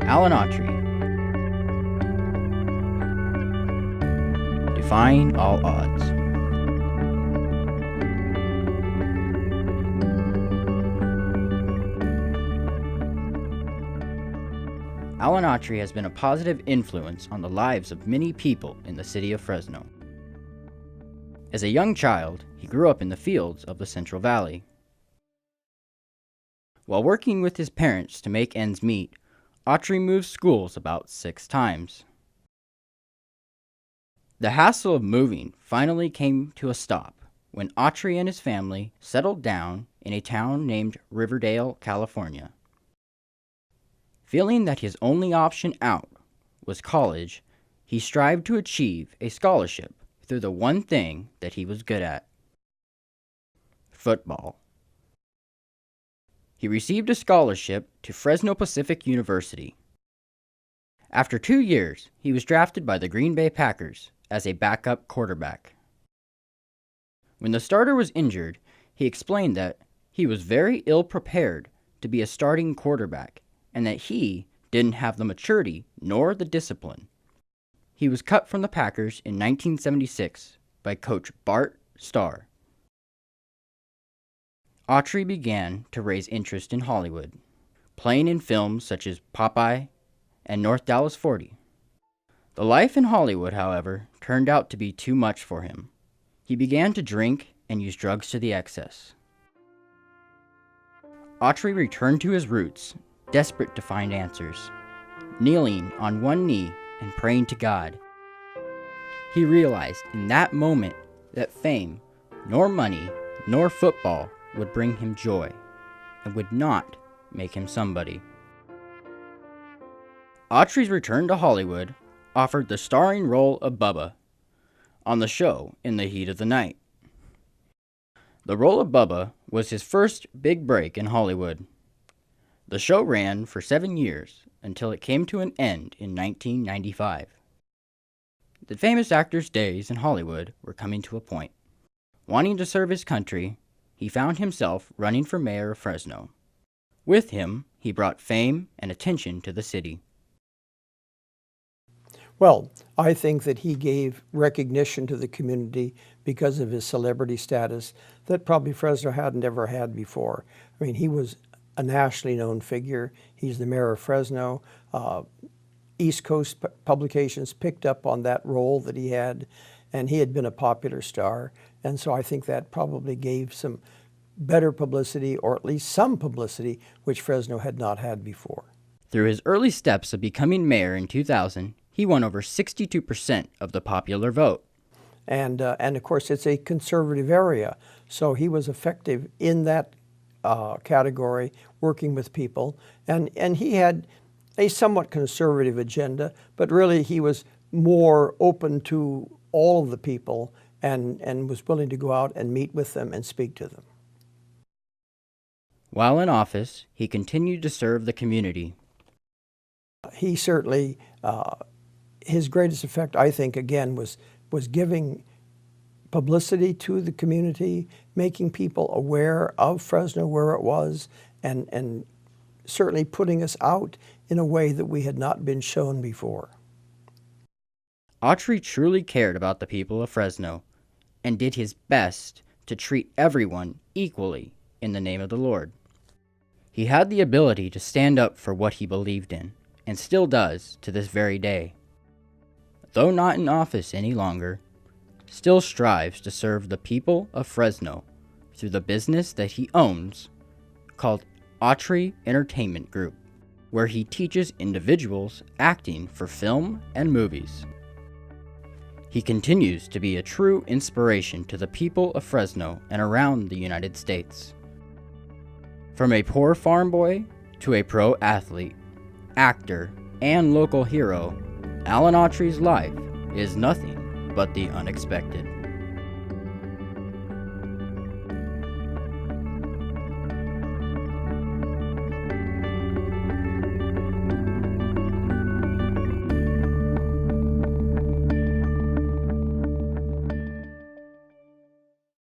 Autry. Defying All Odds. Autry has been a positive influence on the lives of many people in the city of Fresno. As a young child, he grew up in the fields of the Central Valley. While working with his parents to make ends meet, Autry moved schools about 6 times. The hassle of moving finally came to a stop when Autry and his family settled down in a town named Riverdale, California. Feeling that his only option out was college, he strived to achieve a scholarship through the one thing that he was good at: football. He received a scholarship to Fresno Pacific University. After 2 years, he was drafted by the Green Bay Packers as a backup quarterback. When the starter was injured, he explained that he was very ill prepared to be a starting quarterback and that he didn't have the maturity nor the discipline. He was cut from the Packers in 1976 by coach Bart Starr. Autry began to raise interest in Hollywood, playing in films such as Popeye and North Dallas 40. The life in Hollywood, however, turned out to be too much for him. He began to drink and use drugs to the excess. Autry returned to his roots, desperate to find answers, kneeling on one knee and praying to God. He realized in that moment that fame, nor money, nor football would bring him joy and would not make him somebody. Autry's return to Hollywood offered the starring role of Bubba on the show In the Heat of the Night. The role of Bubba was his first big break in Hollywood. The show ran for 7 years until it came to an end in 1995. The famous actor's days in Hollywood were coming to a point. Wanting to serve his country, he found himself running for mayor of Fresno. With him, he brought fame and attention to the city. Well, I think that he gave recognition to the community because of his celebrity status that probably Fresno hadn't ever had before. I mean, he was a nationally known figure. He's the mayor of Fresno. East Coast publications picked up on that role that he had, and he had been a popular star. And so I think that probably gave some better publicity, or at least some publicity, which Fresno had not had before. Through his early steps of becoming mayor in 2000, he won over 62% of the popular vote. And of course, it's a conservative area, so he was effective in that category, working with people. And he had a somewhat conservative agenda, but really he was more open to all of the people and was willing to go out and meet with them and speak to them. While in office, he continued to serve the community. He certainly, his greatest effect, I think, again, was giving publicity to the community, making people aware of Fresno, where it was, and certainly putting us out in a way that we had not been shown before. Autry truly cared about the people of Fresno and did his best to treat everyone equally in the name of the Lord. He had the ability to stand up for what he believed in, and still does to this very day. Though not in office any longer, still strives to serve the people of Fresno through the business that he owns called Autry Entertainment Group, where he teaches individuals acting for film and movies. He continues to be a true inspiration to the people of Fresno and around the United States. From a poor farm boy to a pro athlete, actor, and local hero, Autry's life is nothing but the unexpected.